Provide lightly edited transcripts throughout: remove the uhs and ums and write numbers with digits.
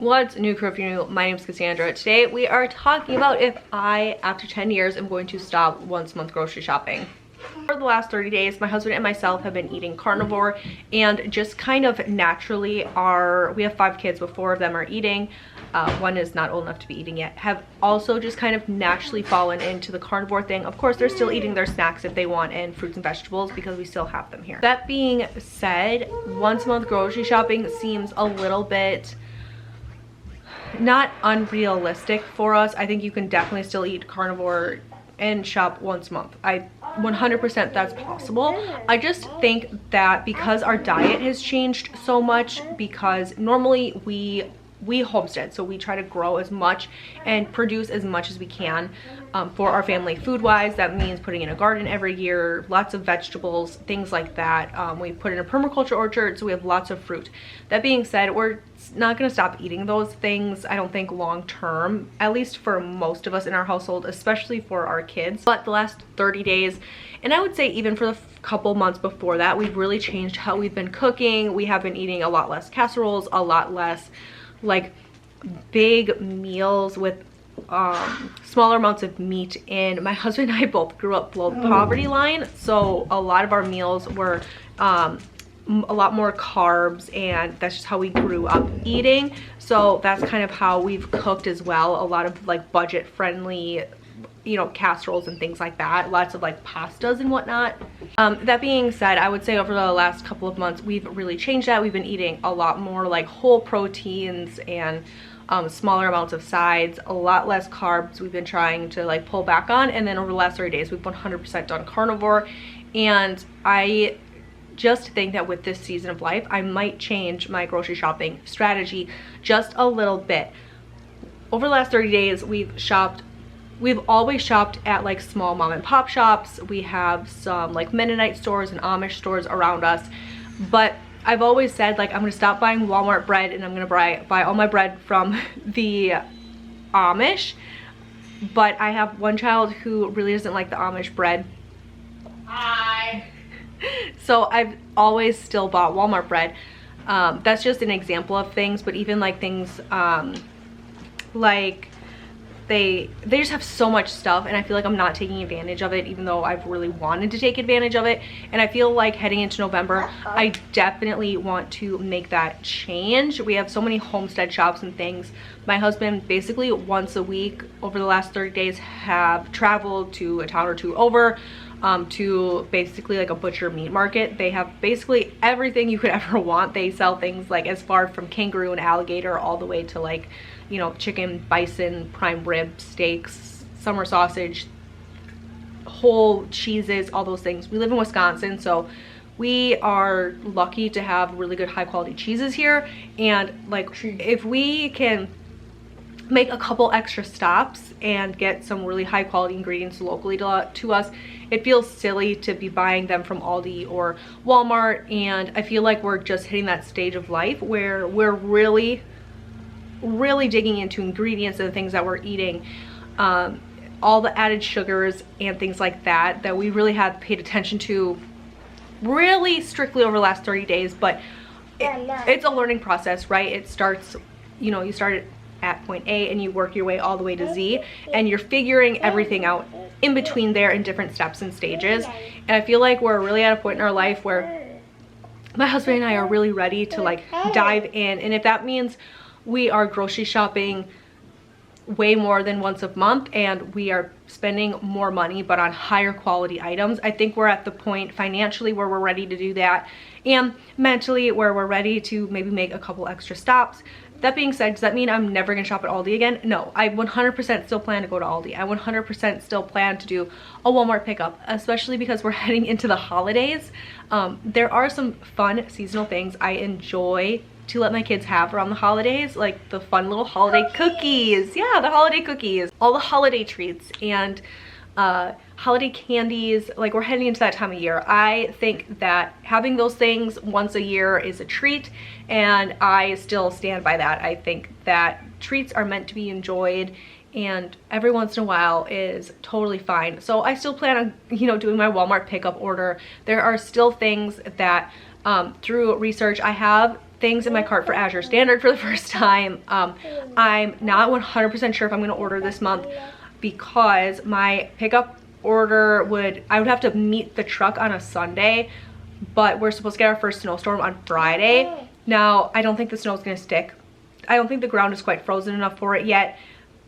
What's new, crew? If you're new, my name is Cassandra. Today we are talking about if I, after 10 years, am going to stop once a month grocery shopping. For the last 30 days, my husband and myself have been eating carnivore, and just kind of naturally we have 5 kids, but 4 of them are eating. One is not old enough to be eating yet. Have also just kind of naturally fallen into the carnivore thing. Of course, they're still eating their snacks if they want, and fruits and vegetables, because we still have them here. That being said, once a month grocery shopping seems a little bit not unrealistic for us. I think you can definitely still eat carnivore and shop once a month. 100% that's possible. I just think that because our diet has changed so much, because normally we homestead, so we try to grow as much and produce as much as we can for our family food wise. That means putting in a garden every year, lots of vegetables, things like that. We put in a permaculture orchard, so we have lots of fruit. That being said, we're not going to stop eating those things, I don't think, long term, at least for most of us in our household, especially for our kids. But the last 30 days, and I would say even for the couple months before that, we've really changed how we've been cooking. We have been eating a lot less casseroles, a lot less like big meals with smaller amounts of meat. And my husband and I both grew up below the poverty line, so a lot of our meals were a lot more carbs, and that's just how we grew up eating. So that's kind of how we've cooked as well. A lot of like budget friendly, you know, casseroles and things like that, lots of like pastas and whatnot. That being said, I would say over the last couple of months we've really changed that. We've been eating a lot more like whole proteins and smaller amounts of sides, a lot less carbs. We've been trying to like pull back on, and then over the last 30 days we've 100% done carnivore. And I just think that with this season of life, I might change my grocery shopping strategy just a little bit. Over the last 30 days we've always shopped at like small mom and pop shops. We have some like Mennonite stores and Amish stores around us, but I've always said like I'm gonna stop buying Walmart bread, and I'm gonna buy all my bread from the Amish. But I have one child who really doesn't like the Amish bread. So I've always still bought Walmart bread. That's just an example of things, but even like things like they just have so much stuff, and I feel like I'm not taking advantage of it, even though I've really wanted to take advantage of it. And I feel like heading into November, I definitely want to make that change. We have so many Homestead shops and things. My husband basically once a week over the last 30 days have traveled to a town or two over to basically like a butcher meat market. They have basically everything you could ever want. They sell things like as far from kangaroo and alligator all the way to like, you know, chicken, bison, prime rib, steaks, summer sausage, whole cheeses, all those things. We live in Wisconsin, so we are lucky to have really good high quality cheeses here. And like if we can make a couple extra stops and get some really high quality ingredients locally to us, it feels silly to be buying them from Aldi or Walmart. And I feel like we're just hitting that stage of life where we're really digging into ingredients and the things that we're eating, all the added sugars and things like that we really have paid attention to really strictly over the last 30 days. But it's a learning process, right? It starts, you know, you start at point A and you work your way all the way to Z, and you're figuring everything out in between there in different steps and stages. And I feel like we're really at a point in our life where my husband and I are really ready to like dive in. And if that means we are grocery shopping way more than once a month and we are spending more money but on higher quality items, I think we're at the point financially where we're ready to do that, and mentally where we're ready to maybe make a couple extra stops. That being said, does that mean I'm never gonna shop at Aldi again? No, I 100% still plan to go to Aldi. I 100% still plan to do a Walmart pickup, especially because we're heading into the holidays. There are some fun seasonal things I enjoy to let my kids have around the holidays, like the fun little holiday cookies. Yeah, the holiday cookies, all the holiday treats, and holiday candies. Like, we're heading into that time of year. I think that having those things once a year is a treat, and I still stand by that. I think that treats are meant to be enjoyed, and every once in a while is totally fine. So I still plan on, you know, doing my Walmart pickup order. There are still things that through research I have things in my cart for Azure Standard for the first time. I'm not 100% sure if I'm going to order this month because my pickup order I would have to meet the truck on a Sunday, but we're supposed to get our first snowstorm on Friday. Now, I don't think the snow is going to stick. I don't think the ground is quite frozen enough for it yet.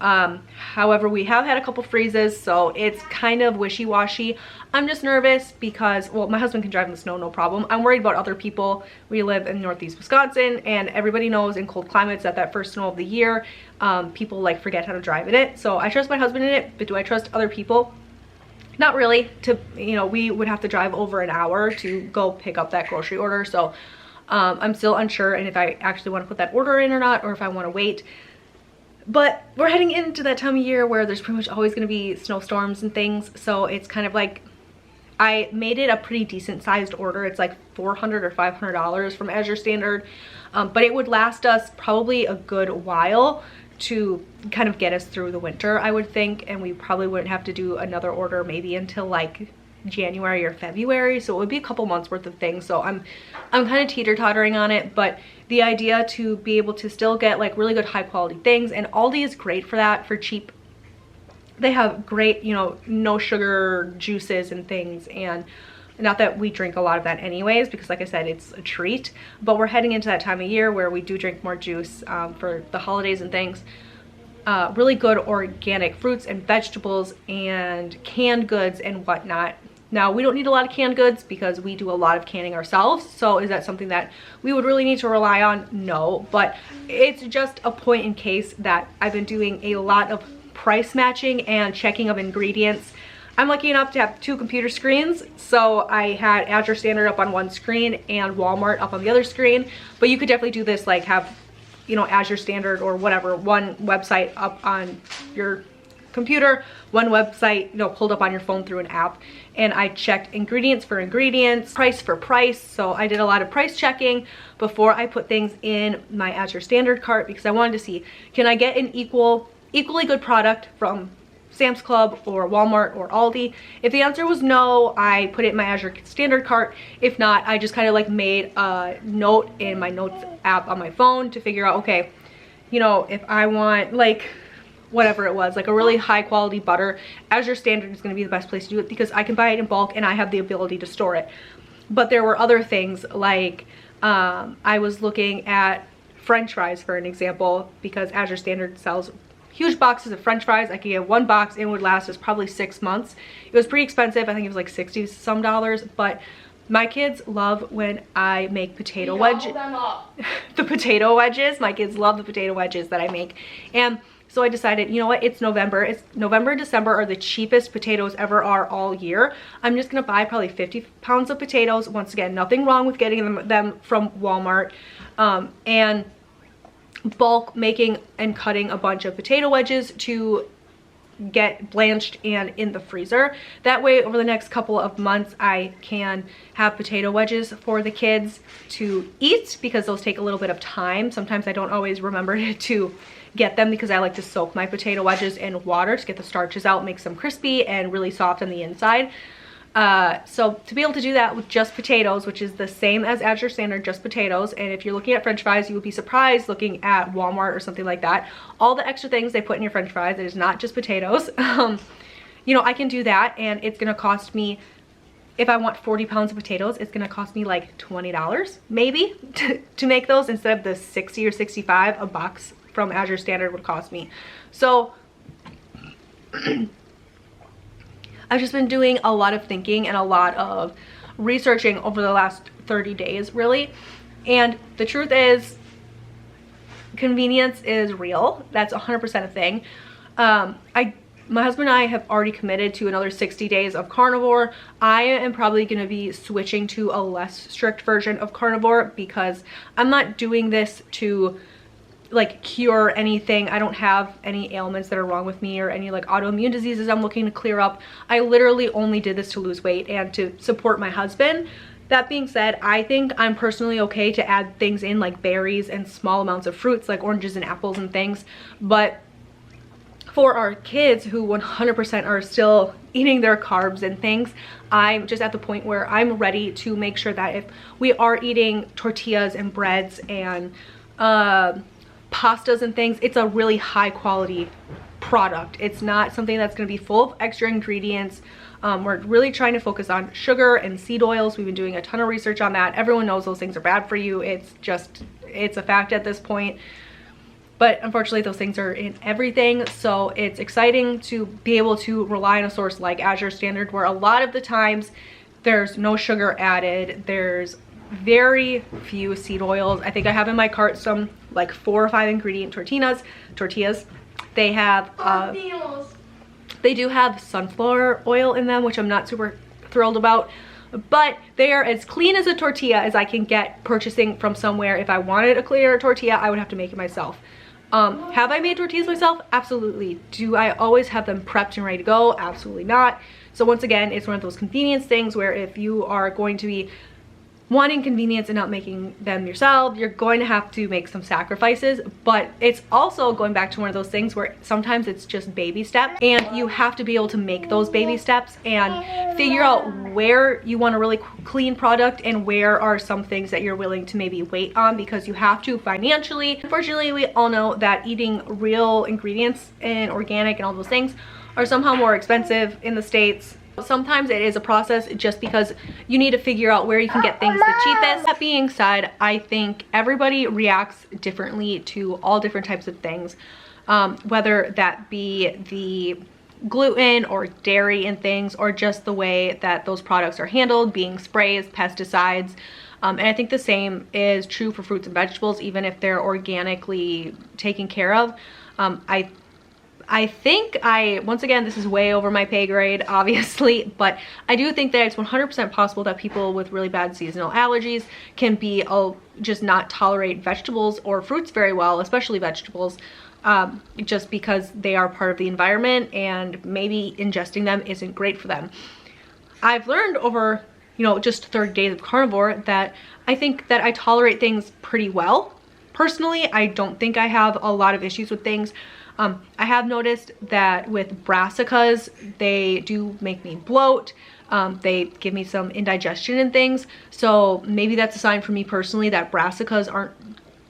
However, we have had a couple freezes, so it's kind of wishy-washy. I'm just nervous because, well, my husband can drive in the snow, no problem. I'm worried about other people. We live in Northeast Wisconsin, and everybody knows in cold climates that first snow of the year, people like forget how to drive in it. So I trust my husband in it, but do I trust other people? Not really. We would have to drive over an hour to go pick up that grocery order. So I'm still unsure and if I actually want to put that order in or not, or if I want to wait. But we're heading into that time of year where there's pretty much always going to be snowstorms and things. So it's kind of like, I made it a pretty decent sized order. It's like $400 or $500 from Azure Standard. But it would last us probably a good while to kind of get us through the winter, I would think. And we probably wouldn't have to do another order maybe until like January or February, so it would be a couple months worth of things. So I'm kind of teeter-tottering on it, but the idea to be able to still get like really good high quality things, and Aldi is great for that, for cheap. They have great, no sugar juices and things, and not that we drink a lot of that anyways, because like I said, it's a treat, but we're heading into that time of year where we do drink more juice for the holidays and things. Really good organic fruits and vegetables and canned goods and whatnot. Now, we don't need a lot of canned goods because we do a lot of canning ourselves. So is that something that we would really need to rely on? No, but it's just a point in case that I've been doing a lot of price matching and checking of ingredients. I'm lucky enough to have 2 computer screens. So I had Azure Standard up on one screen and Walmart up on the other screen. But you could definitely do this, like have, Azure Standard or whatever, one website up on your computer, one website, pulled up on your phone through an app. And I checked ingredients for ingredients, price for price. So I did a lot of price checking before I put things in my Azure Standard cart, because I wanted to see, can I get an equally good product from Sam's Club or Walmart or Aldi? If the answer was no, I put it in my Azure Standard cart. If not, I just kind of like made a note in my notes app on my phone to figure out, okay, if I want like whatever it was, like a really high quality butter, Azure Standard is going to be the best place to do it because I can buy it in bulk and I have the ability to store it. But there were other things like I was looking at French fries for an example, because Azure Standard sells huge boxes of French fries. I could get one box and it would last us probably 6 months. It was pretty expensive. I think it was like $60 some, but my kids love when I make potato wedges. The potato wedges. My kids love the potato wedges that I make. And so I decided, you know what, it's November. It's November and December are the cheapest potatoes ever are all year. I'm just gonna buy probably 50 pounds of potatoes. Once again, nothing wrong with getting them from Walmart. And bulk making and cutting a bunch of potato wedges to get blanched and in the freezer. That way, over the next couple of months, I can have potato wedges for the kids to eat, because those take a little bit of time. Sometimes I don't always remember to get them because I like to soak my potato wedges in water to get the starches out, makes them crispy and really soft on the inside. So to be able to do that with just potatoes, which is the same as Azure Standard, just potatoes, and if you're looking at French fries, you would be surprised looking at Walmart or something like that, all the extra things they put in your French fries, it is not just potatoes. I can do that, and it's gonna cost me, if I want 40 pounds of potatoes, it's gonna cost me like $20 maybe to make those, instead of the 60 or 65 a box from Azure Standard would cost me. So I've just been doing a lot of thinking and a lot of researching over the last 30 days, really. And the truth is, convenience is real. That's 100% a thing. My husband and I have already committed to another 60 days of carnivore. I am probably going to be switching to a less strict version of carnivore, because I'm not doing this to like cure anything. I don't have any ailments that are wrong with me or any like autoimmune diseases I'm looking to clear up. I literally only did this to lose weight and to support my husband. That being said, I think I'm personally okay to add things in like berries and small amounts of fruits like oranges and apples and things, but for our kids who 100% are still eating their carbs and things, I'm just at the point where I'm ready to make sure that if we are eating tortillas and breads and pastas and things, it's a really high quality product. It's not something that's going to be full of extra ingredients. We're really trying to focus on sugar and seed oils. We've been doing a ton of research on that. Everyone knows those things are bad for you. It's a fact at this point. But unfortunately, those things are in everything. So it's exciting to be able to rely on a source like Azure Standard, where a lot of the times there's no sugar added. There's very few seed oils. I think I have in my cart some like 4 or 5 ingredient tortillas. They have they do have sunflower oil in them, which I'm not super thrilled about, but they are as clean as a tortilla as I can get purchasing from somewhere. If I wanted a cleaner tortilla, I would have to make it myself. Have I made tortillas myself? Absolutely. Do I always have them prepped and ready to go? Absolutely not. So once again, it's one of those convenience things where if you are going to be wanting convenience and not making them yourself, you're going to have to make some sacrifices. But it's also going back to one of those things where sometimes it's just baby steps, and you have to be able to make those baby steps and figure out where you want a really clean product and where are some things that you're willing to maybe wait on because you have to financially. Unfortunately, we all know that eating real ingredients and organic and all those things are somehow more expensive in the States. Sometimes it is a process just because you need to figure out where you can get things the cheapest. That being said, I think everybody reacts differently to all different types of things, whether that be the gluten or dairy and things, or just the way that those products are handled, being sprays, pesticides. And I think the same is true for fruits and vegetables, even if they're organically taken care of. I think once again, this is way over my pay grade, obviously, but I do think that it's 100% possible that people with really bad seasonal allergies can be just not tolerate vegetables or fruits very well, especially vegetables, just because they are part of the environment and maybe ingesting them isn't great for them. I've learned over, just 30 days of carnivore that I think that I tolerate things pretty well. Personally, I don't think I have a lot of issues with things. I have noticed that with brassicas, they do make me bloat. They give me some indigestion and things. So maybe that's a sign for me personally that brassicas aren't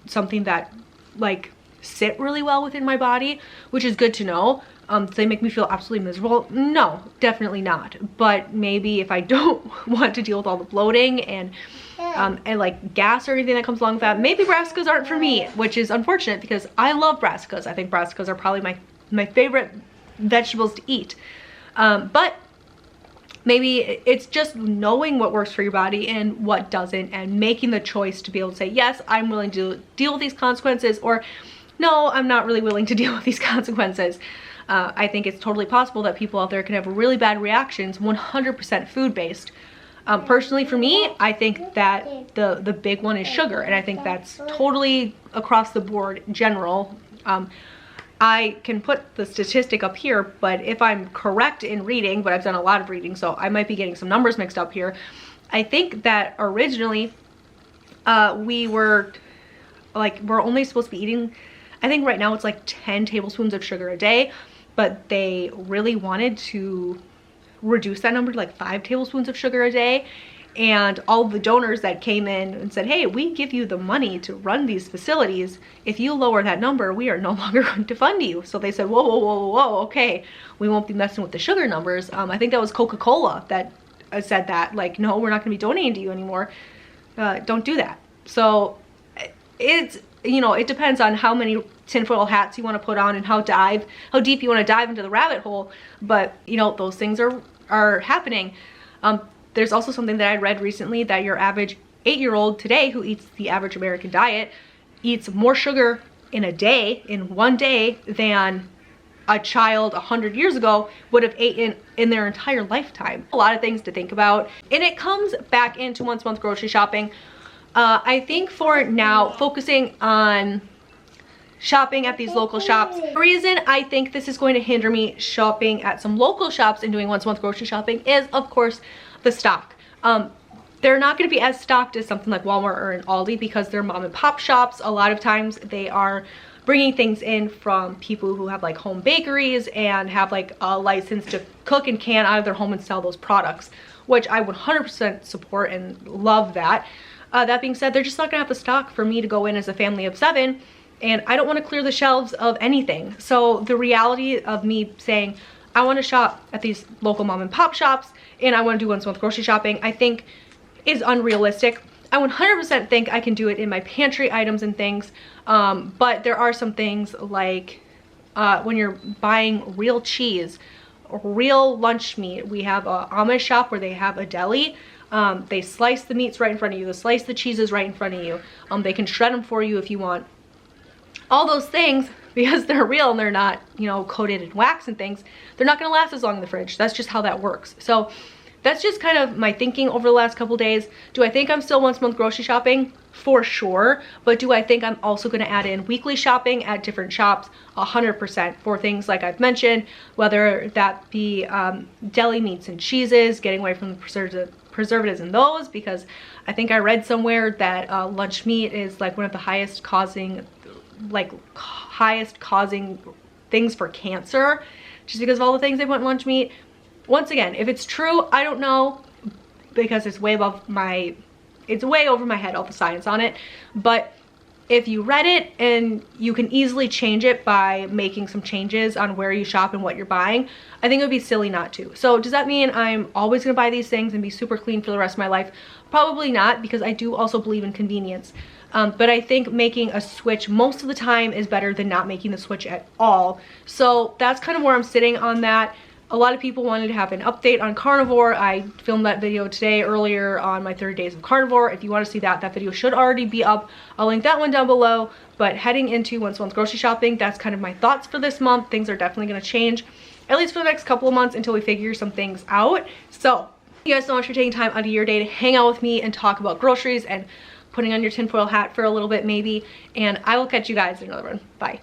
something that like sit really well within my body, which is good to know. Do they make me feel absolutely miserable? No, definitely not. But maybe if I don't want to deal with all the bloating and like gas or anything that comes along with that, maybe brassicas aren't for me, which is unfortunate because I love brassicas. I think brassicas are probably my favorite vegetables to eat. But maybe it's just knowing what works for your body and what doesn't, and making the choice to be able to say, yes, I'm willing to deal with these consequences, or no, I'm not really willing to deal with these consequences. I think it's totally possible that people out there can have really bad reactions, 100% food-based. Personally, for me, I think that the big one is sugar, and I think that's totally across the board general. I can put the statistic up here, but if I'm correct in reading, but I've done a lot of reading, so I might be getting some numbers mixed up here. I think that originally we're only supposed to be eating, I think right now it's like 10 tablespoons of sugar a day, but they really wanted to reduce that number to like 5 tablespoons of sugar a day. And all the donors that came in and said, hey, we give you the money to run these facilities. If you lower that number, we are no longer going to fund you. So they said, whoa, whoa, whoa, whoa, okay, we won't be messing with the sugar numbers. I think that was Coca-Cola that said that, like, no, we're not going to be donating to you anymore. Don't do that. So it's, it depends on how many tinfoil hats you want to put on and how deep you want to dive into the rabbit hole. But, those things are happening. There's also something that I read recently that your average 8-year-old today who eats the average American diet eats more sugar in one day, than a child 100 years ago would have eaten in their entire lifetime. A lot of things to think about. And it comes back into once a month grocery shopping. I think for now, focusing on shopping at these local shops. The reason I think this is going to hinder me shopping at some local shops and doing once a month grocery shopping is, of course, the stock. They're not going to be as stocked as something like Walmart or an Aldi because they're mom and pop shops. A lot of times they are bringing things in from people who have like home bakeries and have like a license to cook and can out of their home and sell those products, which I 100% support and love that. That being said, they're just not gonna have the stock for me to go in as a family of 7, and I don't want to clear the shelves of anything. So the reality of me saying I want to shop at these local mom and pop shops and I want to do once a month grocery shopping, I think is unrealistic. I 100% think I can do it in my pantry items and things, but there are some things like when you're buying real cheese, real lunch meat. We have a Amish shop where they have a deli. They slice the meats right in front of you. They slice the cheeses right in front of you. They can shred them for you if you want. All those things, because they're real and they're not, you know, coated in wax and things, they're not going to last as long in the fridge. That's just how that works. So that's just kind of my thinking over the last couple days. Do I think I'm still once a month grocery shopping? For sure. But do I think I'm also going to add in weekly shopping at different shops? 100% for things like I've mentioned, whether that be deli meats and cheeses, getting away from the preservatives in those, because I think I read somewhere that lunch meat is like one of the highest causing things for cancer, just because of all the things they put in lunch meat. Once again, if it's true, I don't know, because it's way over my head, all the science on it. But if you read it and you can easily change it by making some changes on where you shop and what you're buying, I think it would be silly not to. So does that mean I'm always gonna buy these things and be super clean for the rest of my life? Probably not, because I do also believe in convenience. But I think making a switch most of the time is better than not making the switch at all. So that's kind of where I'm sitting on that. A lot of people wanted to have an update on carnivore. I filmed that video today earlier on my 30 days of carnivore. If you want to see that, that video should already be up. I'll link that one down below. But heading into once a month grocery shopping, that's kind of my thoughts for this month. Things are definitely going to change, at least for the next couple of months, until we figure some things out. So thank you guys so much for taking time out of your day to hang out with me and talk about groceries and putting on your tinfoil hat for a little bit maybe. And I will catch you guys in another one. Bye.